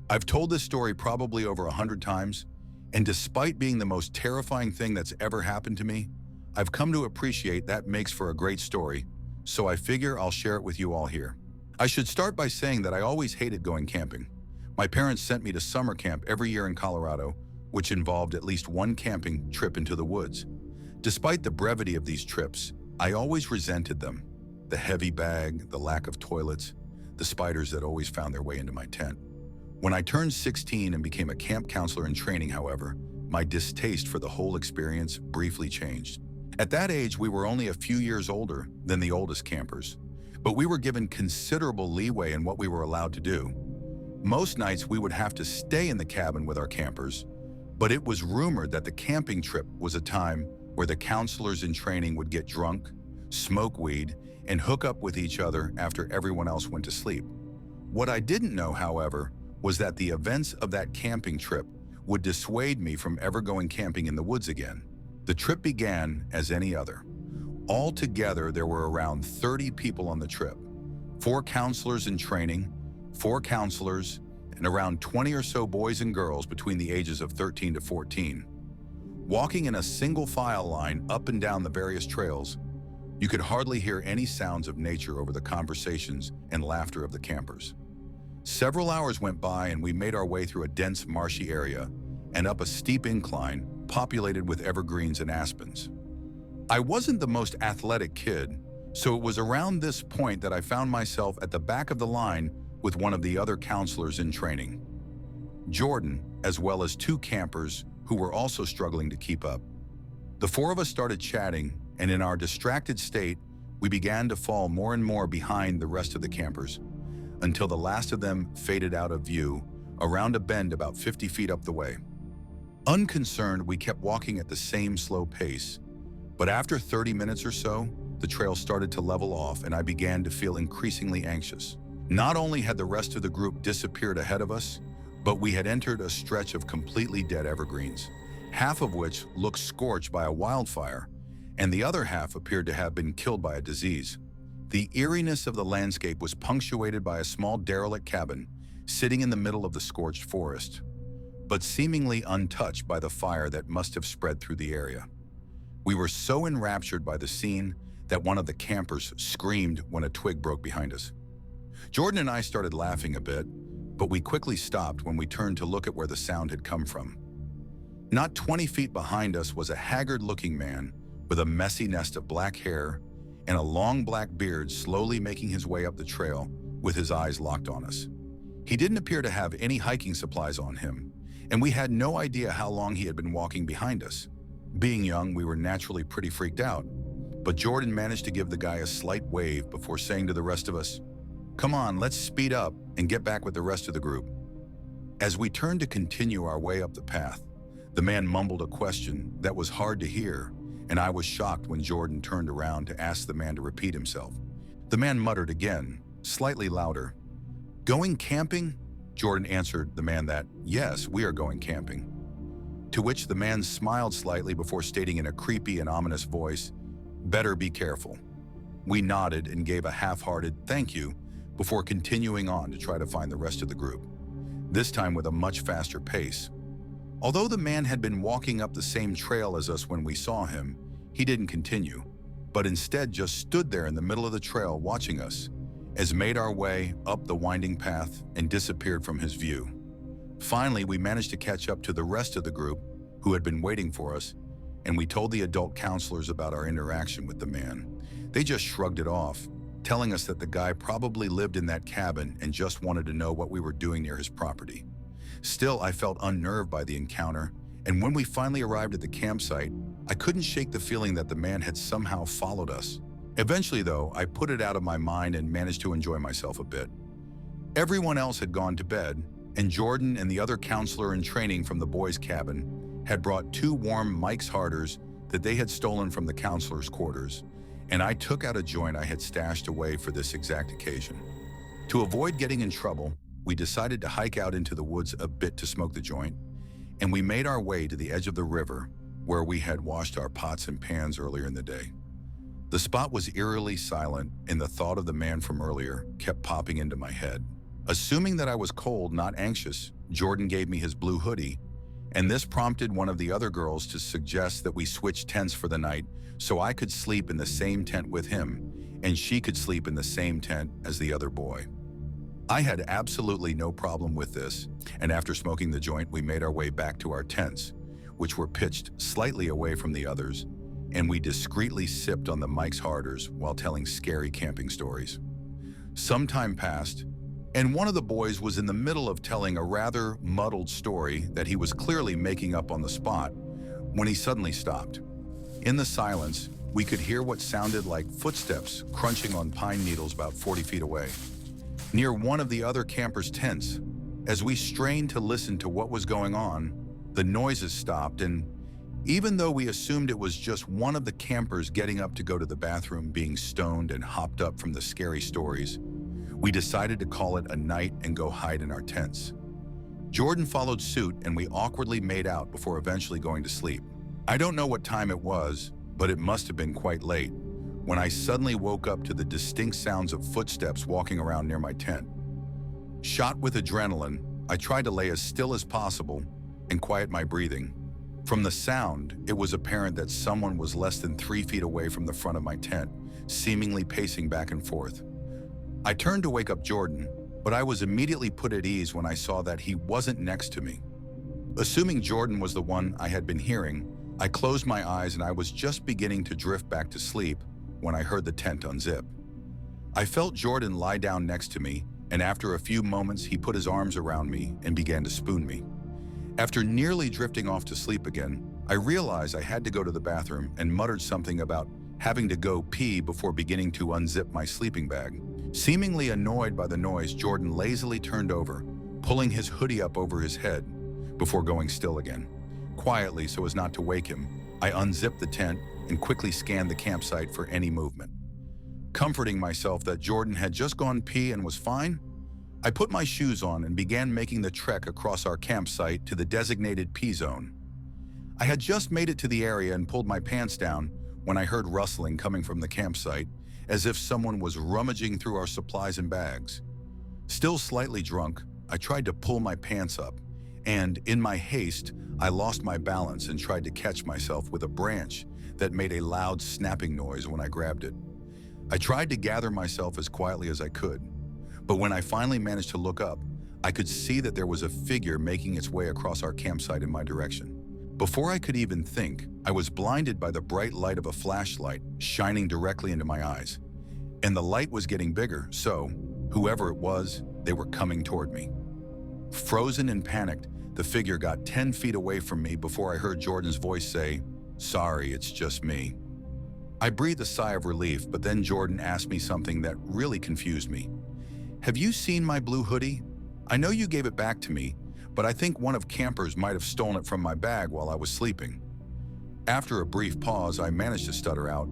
I've told this story probably over 100 times, and despite being the most terrifying thing that's ever happened to me, I've come to appreciate that makes for a great story, so I figure I'll share it with you all here. I should start by saying that I always hated going camping. My parents sent me to summer camp every year in Colorado, which involved at least one camping trip into the woods. Despite the brevity of these trips, I always resented them. The heavy bag, the lack of toilets, the spiders that always found their way into my tent. When I turned 16 and became a camp counselor in training, however, my distaste for the whole experience briefly changed. At that age, we were only a few years older than the oldest campers, but we were given considerable leeway in what we were allowed to do. Most nights we would have to stay in the cabin with our campers, but it was rumored that the camping trip was a time where the counselors in training would get drunk, smoke weed, and hook up with each other after everyone else went to sleep. What I didn't know, however, was that the events of that camping trip would dissuade me from ever going camping in the woods again. The trip began as any other. Altogether, there were around 30 people on the trip, 4 counselors in training, 4 counselors, and around 20 or so boys and girls between the ages of 13 to 14. Walking in a single file line up and down the various trails, you could hardly hear any sounds of nature over the conversations and laughter of the campers. Several hours went by and we made our way through a dense, marshy area and up a steep incline populated with evergreens and aspens. I wasn't the most athletic kid, so it was around this point that I found myself at the back of the line with one of the other counselors in training, Jordan, as well as 2 campers who were also struggling to keep up. The 4 of us started chatting, and in our distracted state, we began to fall more and more behind the rest of the campers, until the last of them faded out of view around a bend about 50 feet up the way. Unconcerned, we kept walking at the same slow pace, but after 30 minutes or so, the trail started to level off and I began to feel increasingly anxious. Not only had the rest of the group disappeared ahead of us, but we had entered a stretch of completely dead evergreens, half of which looked scorched by a wildfire, and the other half appeared to have been killed by a disease. The eeriness of the landscape was punctuated by a small derelict cabin sitting in the middle of the scorched forest, but seemingly untouched by the fire that must have spread through the area. We were so enraptured by the scene that one of the campers screamed when a twig broke behind us. Jordan and I started laughing a bit, but we quickly stopped when we turned to look at where the sound had come from. Not 20 feet behind us was a haggard-looking man with a messy nest of black hair and a long black beard slowly making his way up the trail with his eyes locked on us. He didn't appear to have any hiking supplies on him, and we had no idea how long he had been walking behind us. Being young, we were naturally pretty freaked out, but Jordan managed to give the guy a slight wave before saying to the rest of us, "Come on, let's speed up and get back with the rest of the group." As we turned to continue our way up the path, the man mumbled a question that was hard to hear, and I was shocked when Jordan turned around to ask the man to repeat himself. The man muttered again, slightly louder, "Going camping?" Jordan answered the man that, "Yes, we are going camping." To which the man smiled slightly before stating in a creepy and ominous voice, "Better be careful." We nodded and gave a half-hearted "thank you" before continuing on to try to find the rest of the group, this time with a much faster pace. Although the man had been walking up the same trail as us when we saw him, he didn't continue, but instead just stood there in the middle of the trail watching us, as made our way up the winding path and disappeared from his view. Finally, we managed to catch up to the rest of the group who had been waiting for us, and we told the adult counselors about our interaction with the man. They just shrugged it off, telling us that the guy probably lived in that cabin and just wanted to know what we were doing near his property. Still, I felt unnerved by the encounter, and when we finally arrived at the campsite, I couldn't shake the feeling that the man had somehow followed us. Eventually, though, I put it out of my mind and managed to enjoy myself a bit. Everyone else had gone to bed, and Jordan and the other counselor in training from the boys' cabin had brought 2 warm Mike's Harders that they had stolen from the counselors' quarters, and I took out a joint I had stashed away for this exact occasion. To avoid getting in trouble, we decided to hike out into the woods a bit to smoke the joint, and we made our way to the edge of the river where we had washed our pots and pans earlier in the day. The spot was eerily silent, and the thought of the man from earlier kept popping into my head. Assuming that I was cold, not anxious, Jordan gave me his blue hoodie, and this prompted one of the other girls to suggest that we switch tents for the night so I could sleep in the same tent with him and she could sleep in the same tent as the other boy. I had absolutely no problem with this, and after smoking the joint, we made our way back to our tents, which were pitched slightly away from the others, and we discreetly sipped on the Mike's Harders while telling scary camping stories. Some time passed, and one of the boys was in the middle of telling a rather muddled story that he was clearly making up on the spot when he suddenly stopped. In the silence, we could hear what sounded like footsteps crunching on pine needles about 40 feet away, near one of the other campers' tents. As we strained to listen to what was going on, the noises stopped, and even though we assumed it was just one of the campers getting up to go to the bathroom, being stoned and hopped up from the scary stories, we decided to call it a night and go hide in our tents. Jordan followed suit, and we awkwardly made out before eventually going to sleep. I don't know what time it was, but it must have been quite late when I suddenly woke up to the distinct sounds of footsteps walking around near my tent. Shot with adrenaline, I tried to lay as still as possible and quiet my breathing. From the sound, it was apparent that someone was less than 3 feet away from the front of my tent, seemingly pacing back and forth. I turned to wake up Jordan, but I was immediately put at ease when I saw that he wasn't next to me. Assuming Jordan was the one I had been hearing, I closed my eyes and I was just beginning to drift back to sleep when I heard the tent unzip. I felt Jordan lie down next to me, and after a few moments he put his arms around me and began to spoon me. After nearly drifting off to sleep again, I realized I had to go to the bathroom and muttered something about having to go pee before beginning to unzip my sleeping bag. Seemingly annoyed by the noise, Jordan lazily turned over, pulling his hoodie up over his head before going still again. Quietly, so as not to wake him, I unzipped the tent and quickly scanned the campsite for any movement. Comforting myself that Jordan had just gone pee and was fine, I put my shoes on and began making the trek across our campsite to the designated pee zone. I had just made it to the area and pulled my pants down when I heard rustling coming from the campsite, as if someone was rummaging through our supplies and bags. Still slightly drunk, I tried to pull my pants up, and in my haste, I lost my balance and tried to catch myself with a branch that made a loud snapping noise when I grabbed it. I tried to gather myself as quietly as I could, but when I finally managed to look up, I could see that there was a figure making its way across our campsite in my direction. Before I could even think, I was blinded by the bright light of a flashlight shining directly into my eyes. And the light was getting bigger, so, whoever it was, they were coming toward me. Frozen and panicked, the figure got 10 feet away from me before I heard Jordan's voice say, "Sorry, it's just me." I breathed a sigh of relief, but then Jordan asked me something that really confused me. "Have you seen my blue hoodie? I know you gave it back to me, but I think one of campers might have stolen it from my bag while I was sleeping." After a brief pause, I managed to stutter out,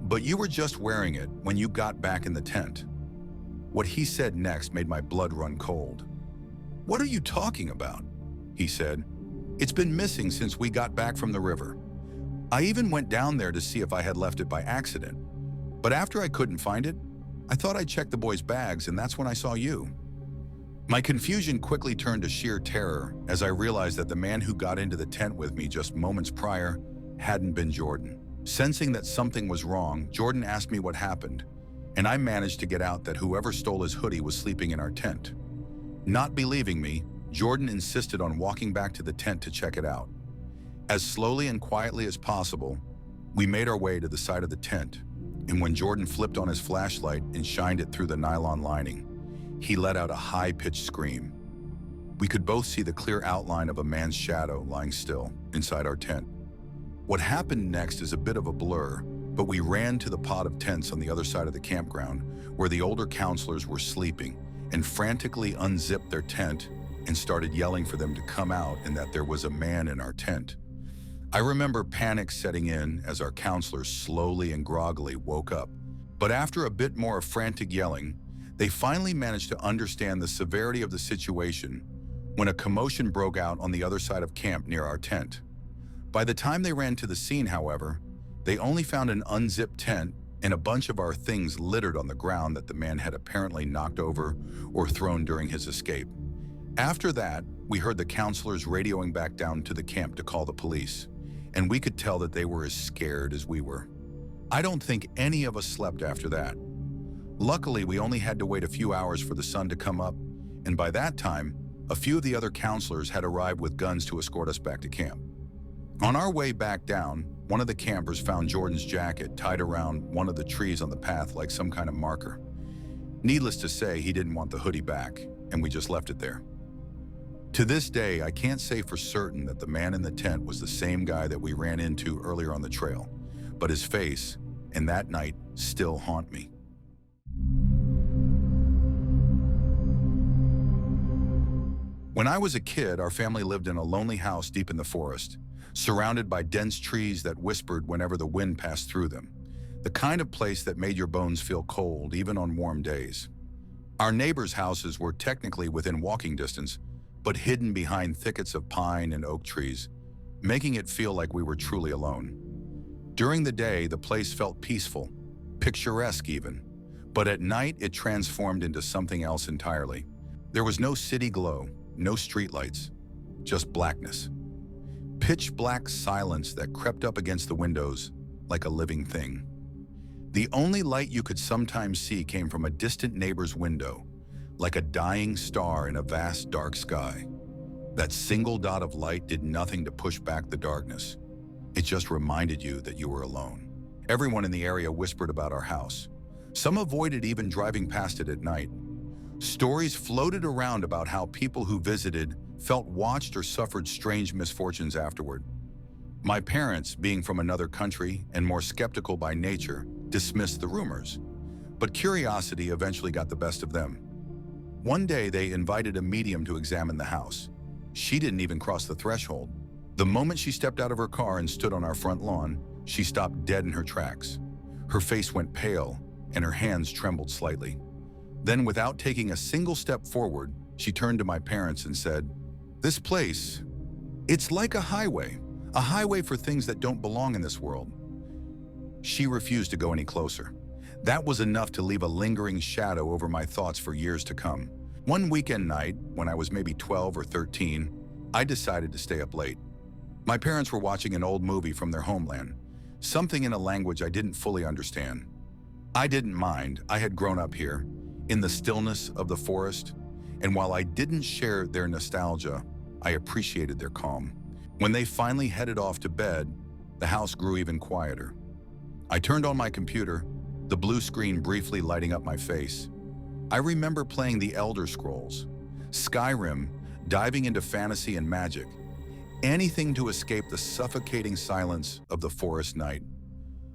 "But you were just wearing it when you got back in the tent." What he said next made my blood run cold. "What are you talking about?" he said. "It's been missing since we got back from the river. I even went down there to see if I had left it by accident. But after I couldn't find it, I thought I'd check the boys' bags, and that's when I saw you." My confusion quickly turned to sheer terror as I realized that the man who got into the tent with me just moments prior hadn't been Jordan. Sensing that something was wrong, Jordan asked me what happened, and I managed to get out that whoever stole his hoodie was sleeping in our tent. Not believing me, Jordan insisted on walking back to the tent to check it out. As slowly and quietly as possible, we made our way to the side of the tent, and when Jordan flipped on his flashlight and shined it through the nylon lining, he let out a high-pitched scream. We could both see the clear outline of a man's shadow lying still inside our tent. What happened next is a bit of a blur, but we ran to the pod of tents on the other side of the campground where the older counselors were sleeping and frantically unzipped their tent and started yelling for them to come out and that there was a man in our tent. I remember panic setting in as our counselors slowly and groggily woke up, but after a bit more of frantic yelling, they finally managed to understand the severity of the situation when a commotion broke out on the other side of camp near our tent. By the time they ran to the scene, however, they only found an unzipped tent and a bunch of our things littered on the ground that the man had apparently knocked over or thrown during his escape. After that, we heard the counselors radioing back down to the camp to call the police, and we could tell that they were as scared as we were. I don't think any of us slept after that. Luckily, we only had to wait a few hours for the sun to come up, and by that time, a few of the other counselors had arrived with guns to escort us back to camp. On our way back down, one of the campers found Jordan's jacket tied around one of the trees on the path like some kind of marker. Needless to say, he didn't want the hoodie back, and we just left it there. To this day, I can't say for certain that the man in the tent was the same guy that we ran into earlier on the trail, but his face and that night still haunt me. When I was a kid, our family lived in a lonely house deep in the forest, surrounded by dense trees that whispered whenever the wind passed through them, the kind of place that made your bones feel cold even on warm days. Our neighbors' houses were technically within walking distance, but hidden behind thickets of pine and oak trees, making it feel like we were truly alone. During the day, the place felt peaceful, picturesque even, but at night it transformed into something else entirely. There was no city glow, no streetlights, just blackness. Pitch black silence that crept up against the windows like a living thing. The only light you could sometimes see came from a distant neighbor's window, like a dying star in a vast dark sky. That single dot of light did nothing to push back the darkness. It just reminded you that you were alone. Everyone in the area whispered about our house. Some avoided even driving past it at night. Stories floated around about how people who visited felt watched or suffered strange misfortunes afterward. My parents, being from another country and more skeptical by nature, dismissed the rumors. But curiosity eventually got the best of them. One day they invited a medium to examine the house. She didn't even cross the threshold. The moment she stepped out of her car and stood on our front lawn, she stopped dead in her tracks. Her face went pale and her hands trembled slightly. Then, without taking a single step forward, she turned to my parents and said, "This place, it's like a highway for things that don't belong in this world." She refused to go any closer. That was enough to leave a lingering shadow over my thoughts for years to come. One weekend night, when I was maybe 12 or 13, I decided to stay up late. My parents were watching an old movie from their homeland, something in a language I didn't fully understand. I didn't mind. I had grown up here, in the stillness of the forest, and while I didn't share their nostalgia, I appreciated their calm. When they finally headed off to bed, the house grew even quieter. I turned on my computer, the blue screen briefly lighting up my face. I remember playing the Elder Scrolls, Skyrim, diving into fantasy and magic, anything to escape the suffocating silence of the forest night.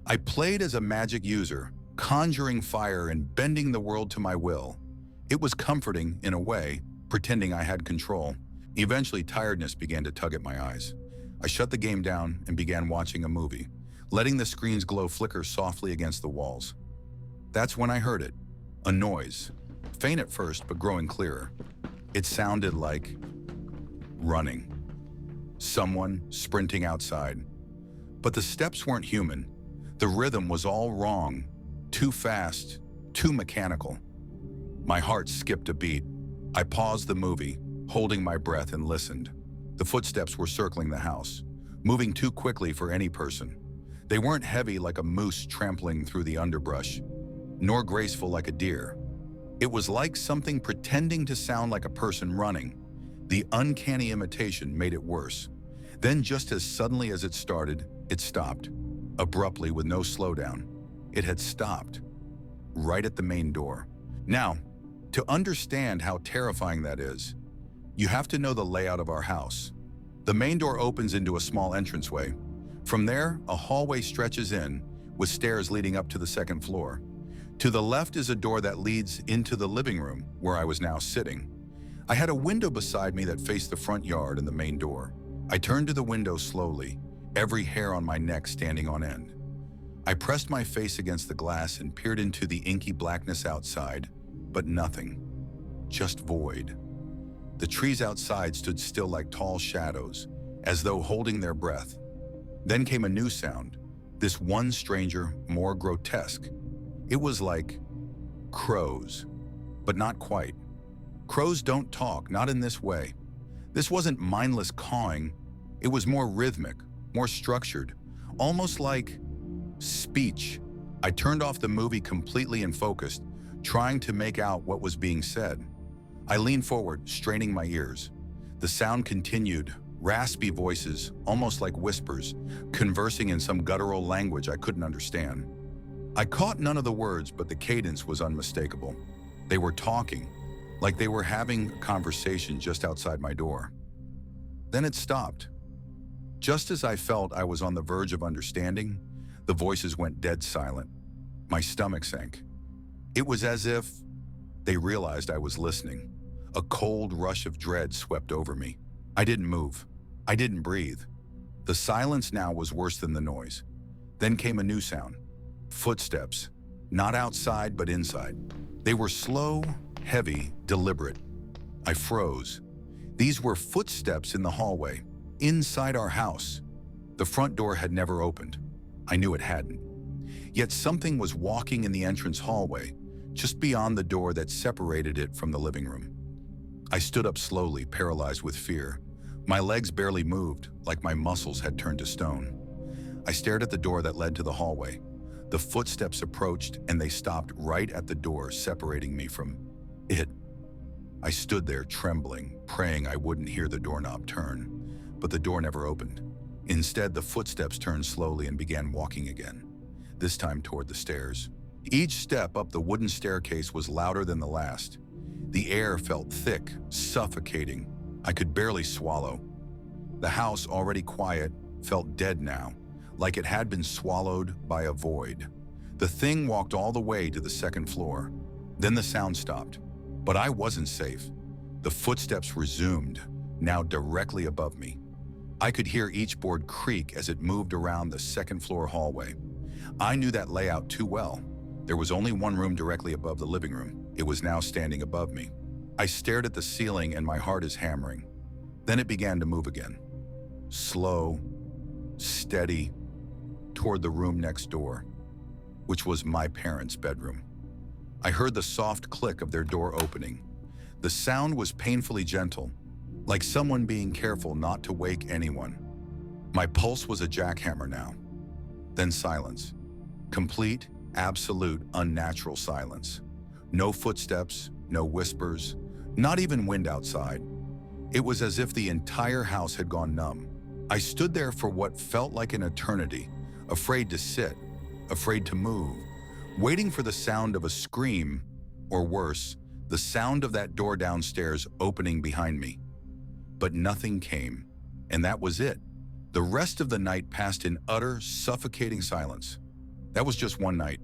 I played as a magic user, conjuring fire and bending the world to my will. It was comforting, in a way, pretending I had control. Eventually, tiredness began to tug at my eyes. I shut the game down and began watching a movie, letting the screen's glow flicker softly against the walls. That's when I heard it, a noise, faint at first but growing clearer. It sounded like running. Someone sprinting outside. But the steps weren't human. The rhythm was all wrong, too fast, too mechanical. My heart skipped a beat. I paused the movie, holding my breath, and listened. The footsteps were circling the house, moving too quickly for any person. They weren't heavy like a moose trampling through the underbrush, nor graceful like a deer. It was like something pretending to sound like a person running. The uncanny imitation made it worse. Then, just as suddenly as it started, it stopped, abruptly with no slowdown. It had stopped, right at the main door. Now, to understand how terrifying that is, you have to know the layout of our house. The main door opens into a small entranceway. From there, a hallway stretches in, with stairs leading up to the second floor. To the left is a door that leads into the living room, where I was now sitting. I had a window beside me that faced the front yard and the main door. I turned to the window slowly, every hair on my neck standing on end. I pressed my face against the glass and peered into the inky blackness outside, but nothing, just void. The trees outside stood still like tall shadows, as though holding their breath. Then came a new sound, this one stranger, more grotesque. It was like crows, but not quite. Crows don't talk, not in this way. This wasn't mindless cawing. It was more rhythmic, more structured, almost like speech. I turned off the movie completely and focused, trying to make out what was being said. I leaned forward, straining my ears. The sound continued, raspy voices, almost like whispers, conversing in some guttural language I couldn't understand. I caught none of the words, but the cadence was unmistakable. They were talking, like they were having a conversation just outside my door. Then it stopped. Just as I felt I was on the verge of understanding, the voices went dead silent. My stomach sank. It was as if they realized I was listening. A cold rush of dread swept over me. I didn't move. I didn't breathe. The silence now was worse than the noise. Then came a new sound. Footsteps. Not outside, but inside. They were slow, heavy, deliberate. I froze. These were footsteps in the hallway, inside our house. The front door had never opened. I knew it hadn't. Yet something was walking in the entrance hallway, just beyond the door that separated it from the living room. I stood up slowly, paralyzed with fear. My legs barely moved, like my muscles had turned to stone. I stared at the door that led to the hallway. The footsteps approached, and they stopped right at the door, separating me from it. I stood there, trembling, praying I wouldn't hear the doorknob turn. But the door never opened. Instead, the footsteps turned slowly and began walking again, this time toward the stairs. Each step up the wooden staircase was louder than the last. The air felt thick, suffocating. I could barely swallow. The house, already quiet, felt dead now, like it had been swallowed by a void. The thing walked all the way to the second floor. Then the sound stopped. But I wasn't safe. The footsteps resumed, now directly above me. I could hear each board creak as it moved around the second floor hallway. I knew that layout too well. There was only one room directly above the living room. It was now standing above me. I stared at the ceiling and my heart is hammering. Then it began to move again. Slow, steady, toward the room next door, which was my parents' bedroom. I heard the soft click of their door opening. The sound was painfully gentle, like someone being careful not to wake anyone. My pulse was a jackhammer now. Then silence. Complete, absolute, unnatural silence. No footsteps, no whispers, not even wind outside. It was as if the entire house had gone numb. I stood there for what felt like an eternity, afraid to sit, afraid to move, waiting for the sound of a scream, or worse, the sound of that door downstairs opening behind me. But nothing came, and that was it. The rest of the night passed in utter, suffocating silence. That was just one night.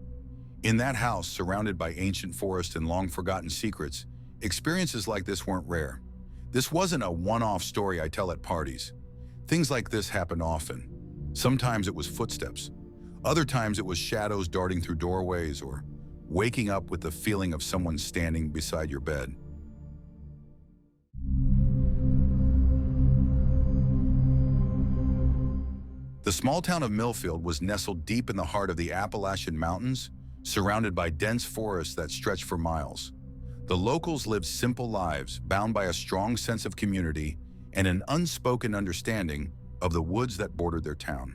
In that house, surrounded by ancient forest and long-forgotten secrets, experiences like this weren't rare. This wasn't a one-off story I tell at parties. Things like this happen often. Sometimes it was footsteps. Other times it was shadows darting through doorways or waking up with the feeling of someone standing beside your bed. The small town of Millfield was nestled deep in the heart of the Appalachian Mountains, surrounded by dense forests that stretched for miles. The locals lived simple lives, bound by a strong sense of community and an unspoken understanding of the woods that bordered their town.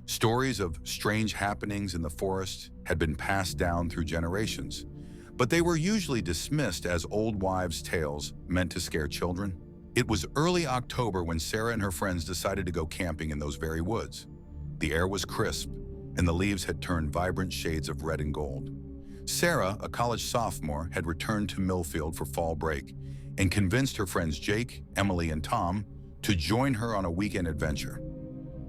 Stories of strange happenings in the forest had been passed down through generations, but they were usually dismissed as old wives' tales meant to scare children. It was early October when Sarah and her friends decided to go camping in those very woods. The air was crisp, and the leaves had turned vibrant shades of red and gold. Sarah, a college sophomore, had returned to Millfield for fall break and convinced her friends Jake, Emily, and Tom to join her on a weekend adventure.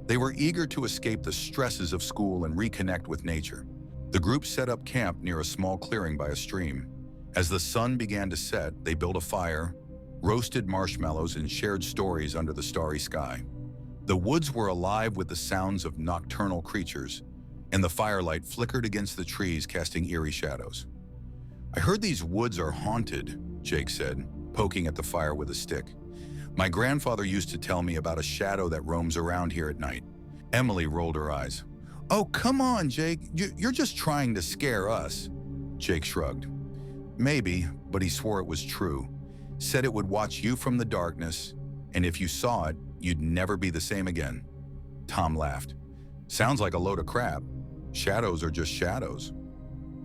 They were eager to escape the stresses of school and reconnect with nature. The group set up camp near a small clearing by a stream. As the sun began to set, they built a fire, roasted marshmallows, and shared stories under the starry sky. The woods were alive with the sounds of nocturnal creatures, and the firelight flickered against the trees, casting eerie shadows. "I heard these woods are haunted," Jake said, poking at the fire with a stick. "My grandfather used to tell me about a shadow that roams around here at night." Emily rolled her eyes. "Oh, come on, Jake. You're just trying to scare us." Jake shrugged. "Maybe," but he swore it was true. said it would watch you from the darkness, and if you saw it, you'd never be the same again. Tom laughed. Sounds like a load of crap. Shadows are just shadows.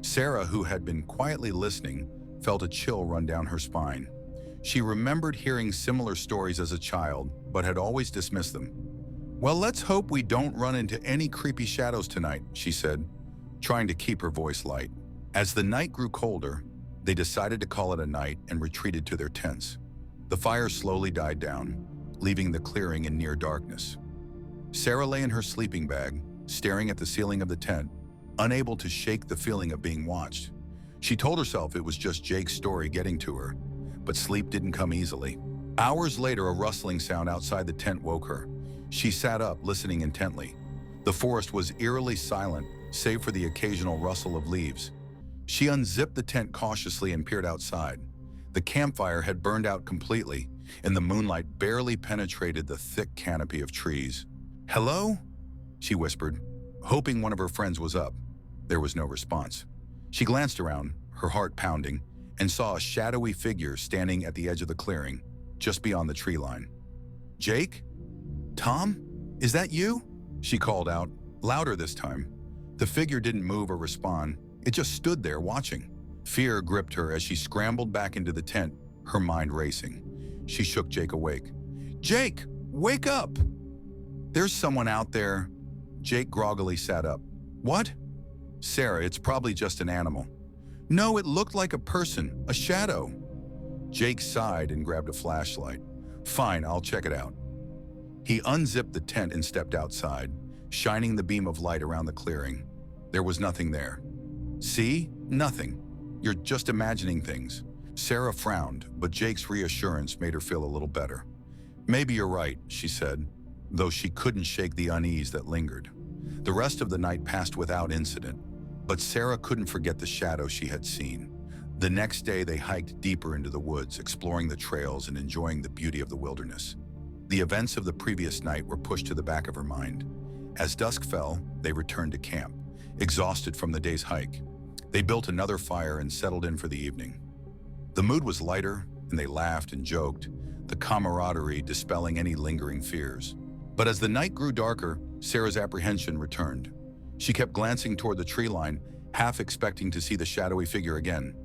Sarah, who had been quietly listening, felt a chill run down her spine. She remembered hearing similar stories as a child, but had always dismissed them. Well, let's hope we don't run into any creepy shadows tonight, she said, trying to keep her voice light. As the night grew colder, they decided to call it a night and retreated to their tents. The fire slowly died down, leaving the clearing in near darkness. Sarah lay in her sleeping bag, staring at the ceiling of the tent, unable to shake the feeling of being watched. She told herself it was just Jake's story getting to her, but sleep didn't come easily. Hours later, a rustling sound outside the tent woke her. She sat up, listening intently. The forest was eerily silent, save for the occasional rustle of leaves. She unzipped the tent cautiously and peered outside. The campfire had burned out completely, and the moonlight barely penetrated the thick canopy of trees. "Hello?" she whispered, hoping one of her friends was up. There was no response. She glanced around, her heart pounding, and saw a shadowy figure standing at the edge of the clearing, just beyond the tree line. "Jake? Tom? Is that you?" she called out, louder this time. The figure didn't move or respond. It just stood there watching. Fear gripped her as she scrambled back into the tent, her mind racing. She shook Jake awake. "Jake, wake up! There's someone out there." Jake groggily sat up. "What?" "Sarah, it's probably just an animal." "No, it looked like a person, a shadow." Jake sighed and grabbed a flashlight. "Fine, I'll check it out." He unzipped the tent and stepped outside, shining the beam of light around the clearing. There was nothing there. "See? Nothing. You're just imagining things." Sarah frowned, but Jake's reassurance made her feel a little better. "Maybe you're right," she said, though she couldn't shake the unease that lingered. The rest of the night passed without incident, but Sarah couldn't forget the shadow she had seen. The next day, they hiked deeper into the woods, exploring the trails and enjoying the beauty of the wilderness. The events of the previous night were pushed to the back of her mind. As dusk fell, they returned to camp, exhausted from the day's hike. They built another fire and settled in for the evening. The mood was lighter, and they laughed and joked, the camaraderie dispelling any lingering fears. But as the night grew darker, Sarah's apprehension returned. She kept glancing toward the tree line, half expecting to see the shadowy figure again.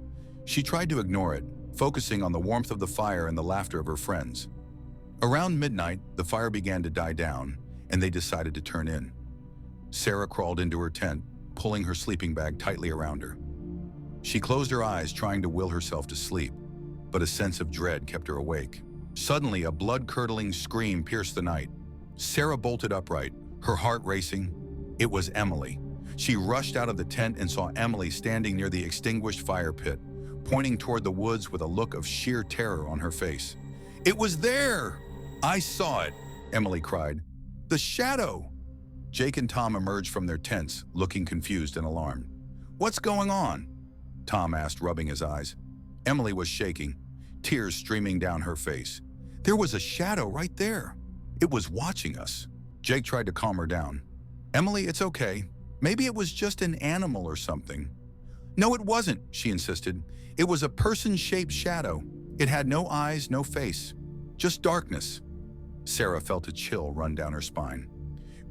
She tried to ignore it, focusing on the warmth of the fire and the laughter of her friends. Around midnight, the fire began to die down, and they decided to turn in. Sarah crawled into her tent, pulling her sleeping bag tightly around her. She closed her eyes, trying to will herself to sleep, but a sense of dread kept her awake. Suddenly, a blood-curdling scream pierced the night. Sarah bolted upright, her heart racing. It was Emily. She rushed out of the tent and saw Emily standing near the extinguished fire pit, pointing toward the woods with a look of sheer terror on her face. "It was there! I saw it!" Emily cried. "The shadow!" Jake and Tom emerged from their tents, looking confused and alarmed. "What's going on?" Tom asked, rubbing his eyes. Emily was shaking, tears streaming down her face. "There was a shadow right there. It was watching us." Jake tried to calm her down. "Emily, it's okay. Maybe it was just an animal or something." "No, it wasn't," she insisted. "It was a person-shaped shadow. It had no eyes, no face. Just darkness." Sarah felt a chill run down her spine.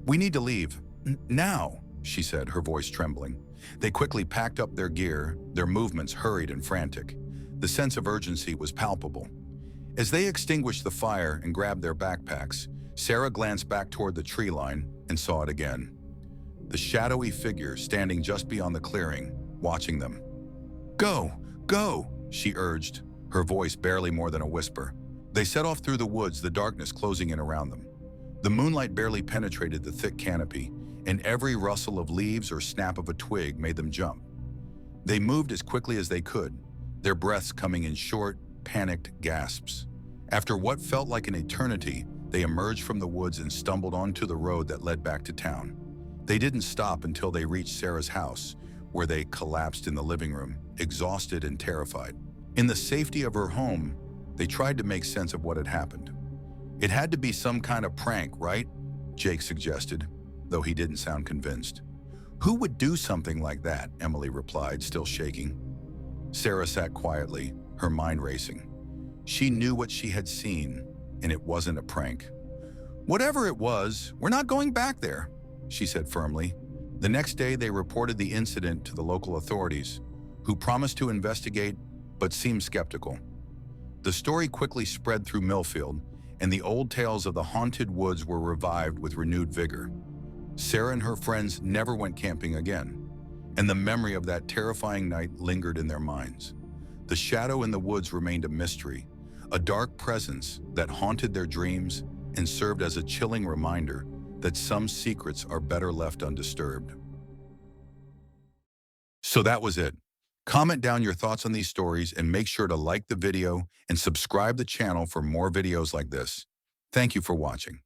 "We need to leave. Now," she said, her voice trembling. They quickly packed up their gear, their movements hurried and frantic. The sense of urgency was palpable. As they extinguished the fire and grabbed their backpacks, Sarah glanced back toward the tree line and saw it again. The shadowy figure standing just beyond the clearing, watching them. "Go, go," she urged, her voice barely more than a whisper. They set off through the woods, the darkness closing in around them. The moonlight barely penetrated the thick canopy, and every rustle of leaves or snap of a twig made them jump. They moved as quickly as they could, their breaths coming in short, panicked gasps. After what felt like an eternity, they emerged from the woods and stumbled onto the road that led back to town. They didn't stop until they reached Sarah's house, where they collapsed in the living room, exhausted and terrified. In the safety of her home, they tried to make sense of what had happened. "It had to be some kind of prank, right?" Jake suggested, though he didn't sound convinced. "Who would do something like that?" Emily replied, still shaking. Sarah sat quietly, her mind racing. She knew what she had seen, and it wasn't a prank. "Whatever it was, we're not going back there," she said firmly. The next day, they reported the incident to the local authorities, who promised to investigate but seemed skeptical. The story quickly spread through Millfield, and the old tales of the haunted woods were revived with renewed vigor. Sarah and her friends never went camping again, and the memory of that terrifying night lingered in their minds. The shadow in the woods remained a mystery, a dark presence that haunted their dreams and served as a chilling reminder that some secrets are better left undisturbed. So that was it. Comment down your thoughts on these stories and make sure to like the video and subscribe the channel for more videos like this. Thank you for watching.